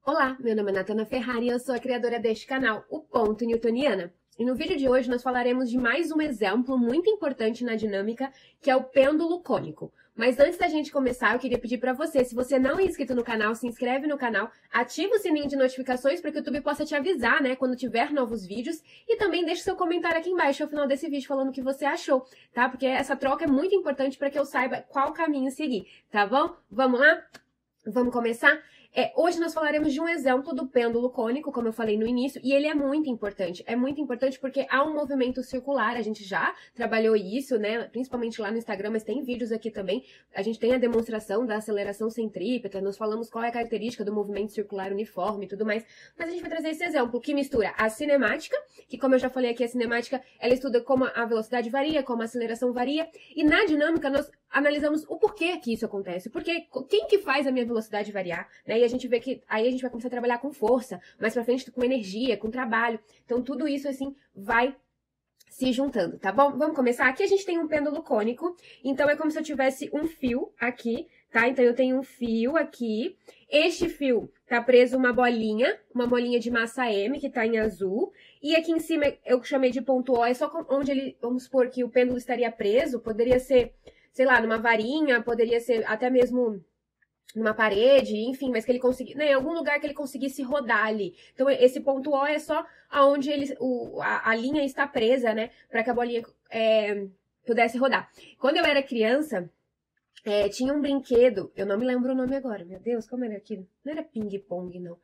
Olá, meu nome é Natana Ferrari e eu sou a criadora deste canal, o Ponto Newtoniana. E no vídeo de hoje nós falaremos de mais um exemplo muito importante na dinâmica, que é o pêndulo cônico. Mas antes da gente começar, eu queria pedir para você, se você não é inscrito no canal, se inscreve no canal, ativa o sininho de notificações para que o YouTube possa te avisar, né, quando tiver novos vídeos. E também deixe seu comentário aqui embaixo ao final desse vídeo falando o que você achou, tá? Porque essa troca é muito importante para que eu saiba qual caminho seguir, tá bom? Vamos lá? Vamos começar? Hoje nós falaremos de um exemplo do pêndulo cônico, como eu falei no início, e ele é muito importante. É muito importante porque há um movimento circular, a gente já trabalhou isso, né, principalmente lá no Instagram, mas tem vídeos aqui também. A gente tem a demonstração da aceleração centrípeta, nós falamos qual é a característica do movimento circular uniforme e tudo mais, mas a gente vai trazer esse exemplo que mistura a cinemática, que como eu já falei aqui, a cinemática, ela estuda como a velocidade varia, como a aceleração varia, e na dinâmica nós analisamos o porquê que isso acontece, porque quem que faz a minha velocidade variar, né? E a gente vê que aí a gente vai começar a trabalhar com força, mais pra frente com energia, com trabalho. Então tudo isso assim vai se juntando, tá bom? Vamos começar? Aqui a gente tem um pêndulo cônico, então é como se eu tivesse um fio aqui, tá? Então eu tenho um fio aqui, este fio tá preso uma bolinha de massa M, que tá em azul, e aqui em cima eu chamei de ponto O, é só onde ele, vamos supor que o pêndulo estaria preso, poderia ser, sei lá, numa varinha, poderia ser até mesmo numa parede, enfim, mas que ele conseguisse, né, em algum lugar que ele conseguisse rodar ali. Então, esse ponto O é só aonde a linha está presa, né, para que a bolinha pudesse rodar. Quando eu era criança, tinha um brinquedo, eu não me lembro o nome agora, meu Deus, como era aquilo? Não era ping-pong, não.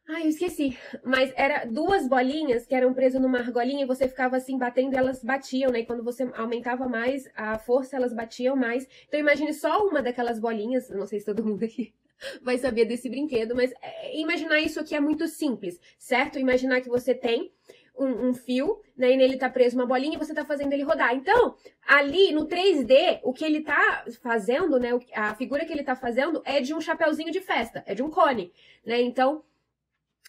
Ai, eu esqueci. Mas era duas bolinhas que eram presas numa argolinha e você ficava assim batendo e elas batiam, né? E quando você aumentava mais a força, elas batiam mais. Então imagine só uma daquelas bolinhas, não sei se todo mundo aqui vai saber desse brinquedo, mas imaginar isso aqui é muito simples, certo? Imaginar que você tem um fio, né? E nele tá preso uma bolinha e você tá fazendo ele rodar. Então, ali no 3D, o que ele tá fazendo, né? A figura que ele tá fazendo é de um chapeuzinho de festa, é de um cone, né? Então,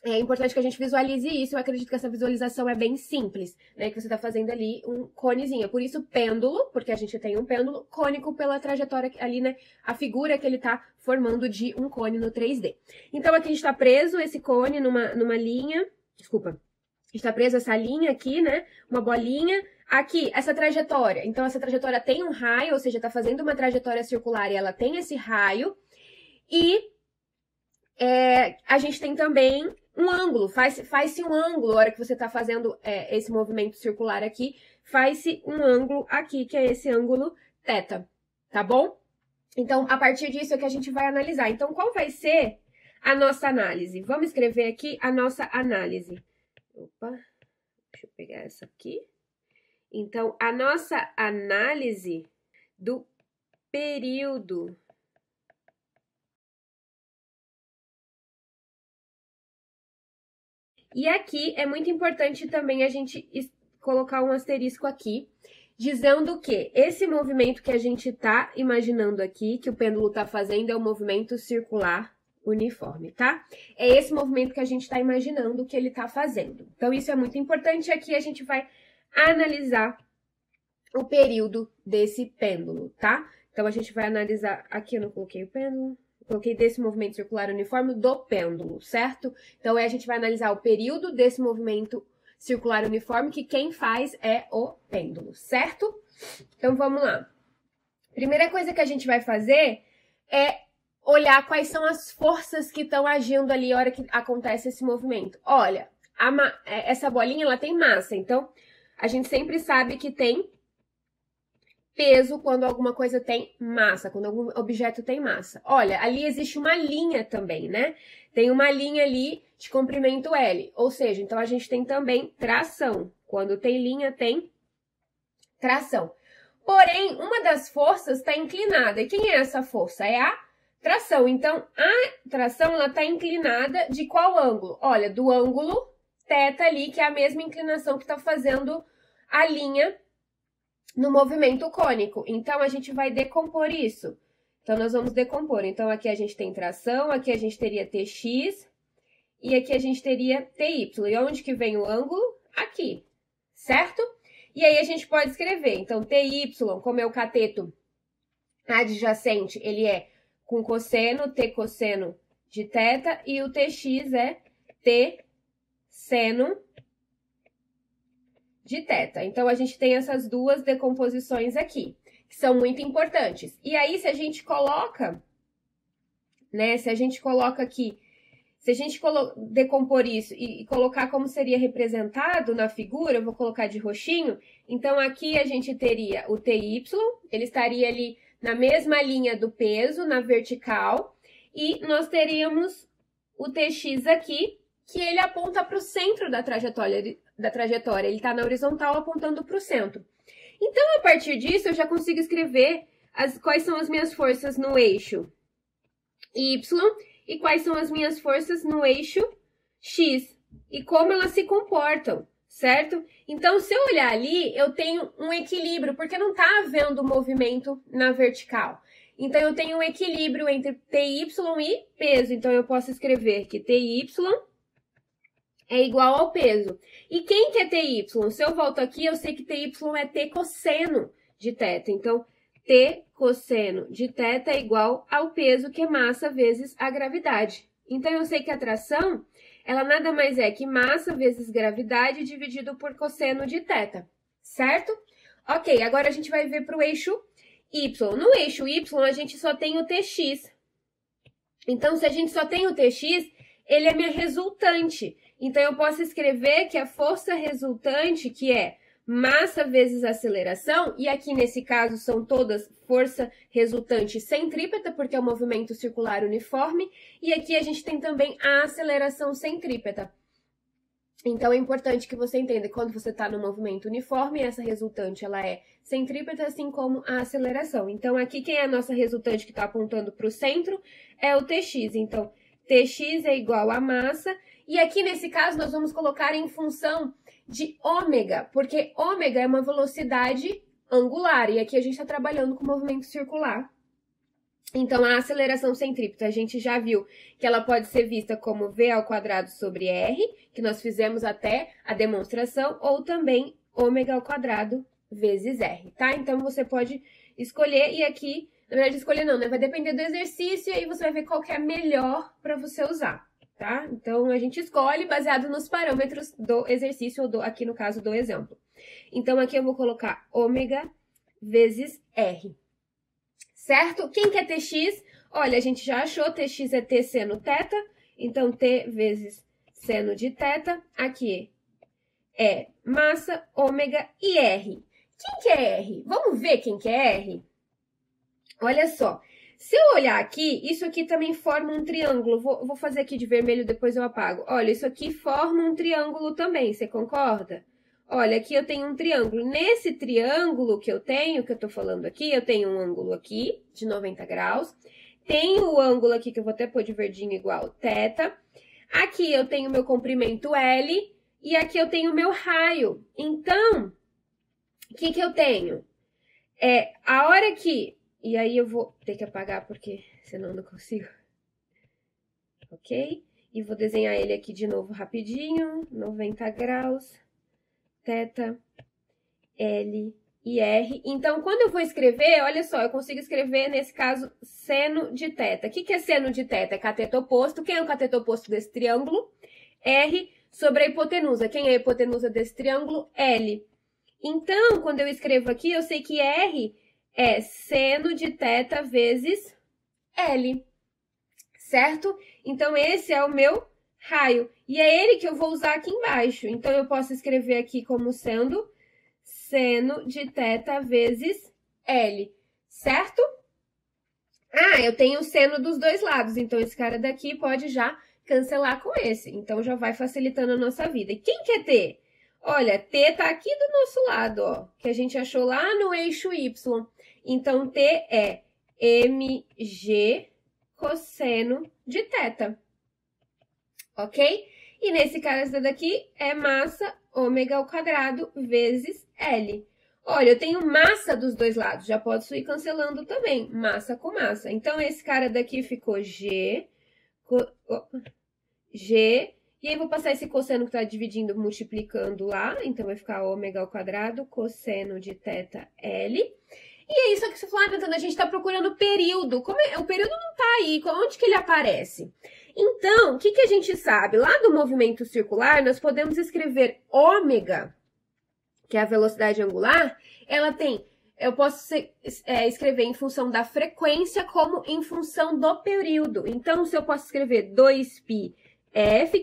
é importante que a gente visualize isso. Eu acredito que essa visualização é bem simples, né? Que você tá fazendo ali um conezinho. Por isso, pêndulo, porque a gente tem um pêndulo cônico pela trajetória ali, né? A figura que ele tá formando de um cone no 3D. Então, aqui a gente tá preso esse cone numa linha. Desculpa. A gente tá preso essa linha aqui, né? Uma bolinha. Aqui, essa trajetória. Então, essa trajetória tem um raio, ou seja, tá fazendo uma trajetória circular e ela tem esse raio. E a gente tem também um ângulo, faz-se um ângulo, na hora que você está fazendo esse movimento circular aqui, faz-se um ângulo aqui, que é esse ângulo θ, tá bom? Então, a partir disso é que a gente vai analisar. Então, qual vai ser a nossa análise? Vamos escrever aqui a nossa análise. Opa, deixa eu pegar essa aqui. Então, a nossa análise do período e aqui é muito importante também a gente colocar um asterisco aqui, dizendo que esse movimento que a gente tá imaginando aqui, que o pêndulo tá fazendo, é um movimento circular uniforme, tá? É esse movimento que a gente tá imaginando que ele tá fazendo. Então, isso é muito importante. Aqui a gente vai analisar o período desse pêndulo, tá? Então, a gente vai analisar... Aqui eu não coloquei o pêndulo... Coloquei desse movimento circular uniforme do pêndulo, certo? Então, a gente vai analisar o período desse movimento circular uniforme, que quem faz é o pêndulo, certo? Então, vamos lá. Primeira coisa que a gente vai fazer é olhar quais são as forças que estão agindo ali na hora que acontece esse movimento. Olha, essa bolinha, ela tem massa, então, a gente sempre sabe que tem peso quando alguma coisa tem massa, quando algum objeto tem massa. Olha, ali existe uma linha também, né? Tem uma linha ali de comprimento L, ou seja, então a gente tem também tração. Quando tem linha, tem tração. Porém, uma das forças está inclinada. E quem é essa força? É a tração. Então, a tração, ela está inclinada de qual ângulo? Olha, do ângulo θ ali, que é a mesma inclinação que está fazendo a linha no movimento cônico. Então, a gente vai decompor isso. Então, nós vamos decompor. Então, aqui a gente tem tração, aqui a gente teria TX e aqui a gente teria TY. E onde que vem o ângulo? Aqui, certo? E aí, a gente pode escrever. Então, TY, como é o cateto adjacente, ele é com cosseno, T cosseno de θ e o tx é t seno de θ. Então, a gente tem essas duas decomposições aqui, que são muito importantes. E aí, se a gente coloca, né, se a gente decompor isso e colocar como seria representado na figura, eu vou colocar de roxinho, então aqui a gente teria o TY, ele estaria ali na mesma linha do peso, na vertical, e nós teríamos o TX aqui, que ele aponta para o centro da trajetória, ele está na horizontal apontando para o centro. Então, a partir disso, eu já consigo escrever quais são as minhas forças no eixo Y e quais são as minhas forças no eixo X e como elas se comportam, certo? Então, se eu olhar ali, eu tenho um equilíbrio, porque não está havendo movimento na vertical. Então, eu tenho um equilíbrio entre TY e peso. Então, eu posso escrever que TY é igual ao peso. E quem que é TY? Se eu volto aqui, eu sei que TY é T cosseno de θ. Então, T cosseno de θ é igual ao peso, que é massa vezes a gravidade. Então, eu sei que a tração, ela nada mais é que massa vezes gravidade dividido por cosseno de θ, certo? Ok, agora a gente vai ver para o eixo Y. No eixo Y, a gente só tem o TX. Então, se a gente só tem o TX, ele é minha resultante. Então, eu posso escrever que a força resultante, que é massa vezes aceleração, e aqui nesse caso são todas força resultante centrípeta, porque é um movimento circular uniforme, e aqui a gente tem também a aceleração centrípeta. Então, é importante que você entenda que quando você está no movimento uniforme, essa resultante ela é centrípeta, assim como a aceleração. Então, aqui quem é a nossa resultante que está apontando para o centro é o TX. Então, TX é igual a massa, e aqui nesse caso nós vamos colocar em função de ômega, porque ômega é uma velocidade angular, e aqui a gente está trabalhando com movimento circular. Então, a aceleração centrípeta, a gente já viu que ela pode ser vista como V² sobre R, que nós fizemos até a demonstração, ou também ômega² vezes R, tá? Então, você pode escolher, e aqui, na verdade, escolher não, né? Vai depender do exercício, e aí você vai ver qual que é melhor para você usar, tá? Então, a gente escolhe baseado nos parâmetros do exercício, ou aqui no caso do exemplo. Então, aqui eu vou colocar ômega vezes R. Certo? Quem que é TX? Olha, a gente já achou, TX é T seno θ, então T vezes seno de θ, aqui é massa, ômega e R. Quem que é R? Vamos ver quem que é R? Olha só, se eu olhar aqui, isso aqui também forma um triângulo, vou fazer aqui de vermelho, depois eu apago. Olha, isso aqui forma um triângulo também, você concorda? Olha, aqui eu tenho um triângulo. Nesse triângulo que eu tô falando aqui, eu tenho um ângulo aqui de 90 graus. Tenho o ângulo aqui, que eu vou até pôr de verdinho igual, θ. Aqui eu tenho meu comprimento L e aqui eu tenho meu raio. Então, o que que eu tenho? A hora que... E aí eu vou ter que apagar, porque senão eu não consigo. Ok? E vou desenhar ele aqui de novo rapidinho, 90 graus... θ, L e R. Então, quando eu vou escrever, olha só, eu consigo escrever, nesse caso, seno de θ. O que é seno de θ? É cateto oposto. Quem é o cateto oposto desse triângulo? R sobre a hipotenusa. Quem é a hipotenusa desse triângulo? L. Então, quando eu escrevo aqui, eu sei que R é seno de θ vezes L. Certo? Então, esse é o meu raio. E é ele que eu vou usar aqui embaixo. Então, eu posso escrever aqui como sendo seno de θ vezes L, certo? Ah, eu tenho o seno dos dois lados, então esse cara daqui pode já cancelar com esse. Então, já vai facilitando a nossa vida. E quem que é T? Olha, T tá aqui do nosso lado, ó, que a gente achou lá no eixo Y. Então, T é mg cosseno de θ. Ok? E nesse caso daqui é massa ômega² vezes L. Olha, eu tenho massa dos dois lados, já posso ir cancelando também, massa com massa. Então, esse cara daqui ficou G, e aí vou passar esse cosseno que está dividindo, multiplicando lá, então vai ficar ômega² cosseno de θ L. E é isso que você falou, a gente está procurando o período. O período não está aí, onde que ele aparece? Então, o que a gente sabe? Lá do movimento circular, nós podemos escrever ômega, que é a velocidade angular, ela tem, eu posso escrever em função da frequência como em função do período. Então, se eu posso escrever 2πf,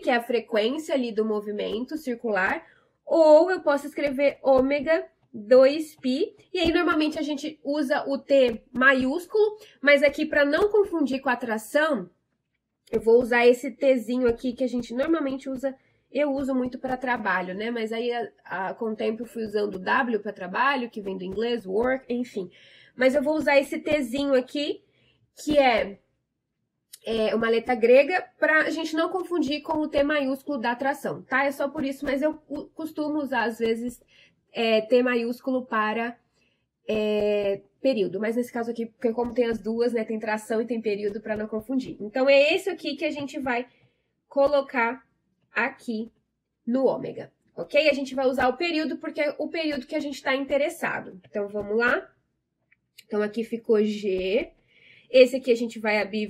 que é a frequência ali do movimento circular, ou eu posso escrever ômega 2π, e aí normalmente a gente usa o T maiúsculo, mas aqui para não confundir com a tração, eu vou usar esse Tzinho aqui que a gente normalmente usa, eu uso muito para trabalho, né? Mas aí com o tempo eu fui usando o W para trabalho, que vem do inglês, work, enfim. Mas eu vou usar esse Tzinho aqui, que é uma letra grega, para a gente não confundir com o T maiúsculo da tração, tá? É só por isso, mas eu costumo usar às vezes T maiúsculo para período, mas nesse caso aqui, porque como tem as duas, né, tem tração e tem período para não confundir. Então, é esse aqui que a gente vai colocar aqui no ômega, ok? A gente vai usar o período porque é o período que a gente está interessado. Então, vamos lá. Então, aqui ficou G. Esse aqui a gente vai abrir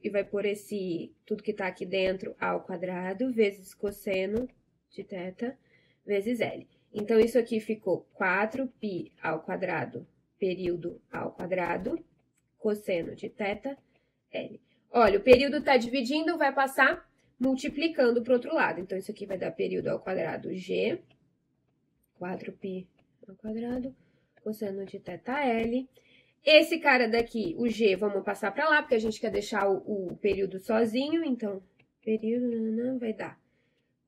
e vai pôr esse, tudo que tá aqui dentro, ao quadrado, vezes cosseno de θ, vezes L. Então, isso aqui ficou 4π ao quadrado, período ao quadrado, cosseno de θ, L. Olha, o período tá dividindo, vai passar multiplicando para o outro lado. Então, isso aqui vai dar período ao quadrado G, 4π ao quadrado, cosseno de θ, L. Esse cara daqui, o G, vamos passar para lá, porque a gente quer deixar o período sozinho. Então, período vai dar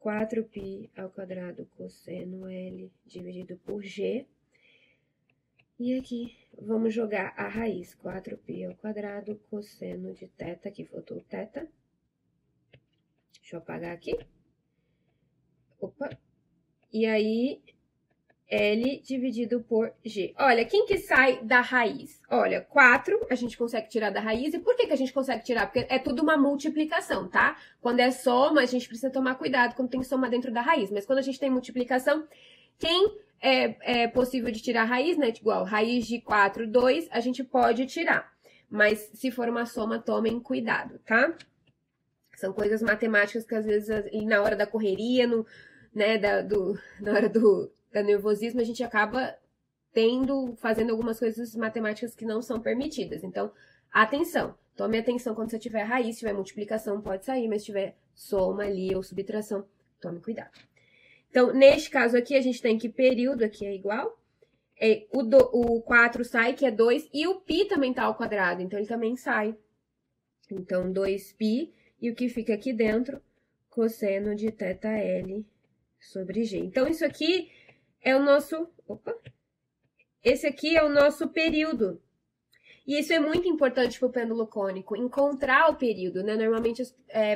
4π ao quadrado cosseno L dividido por G. E aqui, vamos jogar a raiz, 4π ao quadrado cosseno de θ, aqui faltou o θ. Deixa eu apagar aqui. Opa. E aí, L dividido por G. Olha, quem que sai da raiz? Olha, 4 a gente consegue tirar da raiz. E por que a gente consegue tirar? Porque é tudo uma multiplicação, tá? Quando é soma, a gente precisa tomar cuidado quando tem soma dentro da raiz. Mas quando a gente tem multiplicação, quem é possível de tirar a raiz, né? Igual, raiz de 4, 2, a gente pode tirar. Mas se for uma soma, tomem cuidado, tá? São coisas matemáticas que às vezes, na hora da correria, na hora do nervosismo, a gente acaba fazendo algumas coisas matemáticas que não são permitidas. Então, atenção. Tome atenção quando você tiver raiz, se tiver multiplicação, pode sair, mas se tiver soma ali ou subtração, tome cuidado. Então, neste caso aqui, a gente tem que período aqui é igual. O 4 sai, que é 2, e o π também tá ao quadrado, então ele também sai. Então, 2π, e o que fica aqui dentro, cosseno de θL sobre G. Então, isso aqui é o nosso... Esse aqui é o nosso período. E isso é muito importante para o pêndulo cônico, encontrar o período, né? Normalmente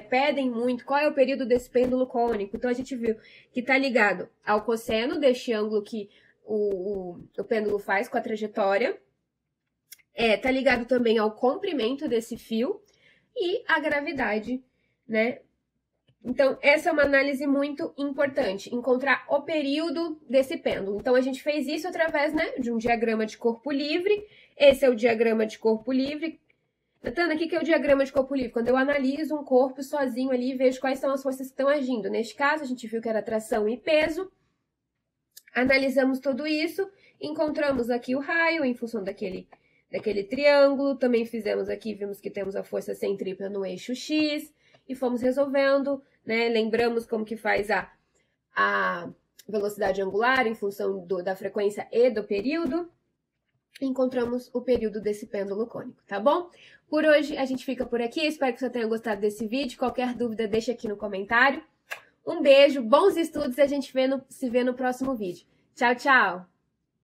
pedem muito qual é o período desse pêndulo cônico. Então, a gente viu que está ligado ao cosseno deste ângulo que o pêndulo faz com a trajetória. Tá ligado também ao comprimento desse fio e à gravidade, né? Então, essa é uma análise muito importante, encontrar o período desse pêndulo. Então, a gente fez isso através, né, de um diagrama de corpo livre. Esse é o diagrama de corpo livre. Natana, o que é o diagrama de corpo livre? Quando eu analiso um corpo sozinho ali e vejo quais são as forças que estão agindo. Neste caso, a gente viu que era tração e peso. Analisamos tudo isso, encontramos aqui o raio em função daquele triângulo. Também fizemos aqui, vimos que temos a força centrípeta no eixo X e fomos resolvendo, né? Lembramos como que faz a velocidade angular em função da frequência e do período. Encontramos o período desse pêndulo cônico, tá bom? Por hoje a gente fica por aqui, espero que você tenha gostado desse vídeo. Qualquer dúvida deixa aqui no comentário. Um beijo, bons estudos e a gente se vê no próximo vídeo. Tchau, tchau!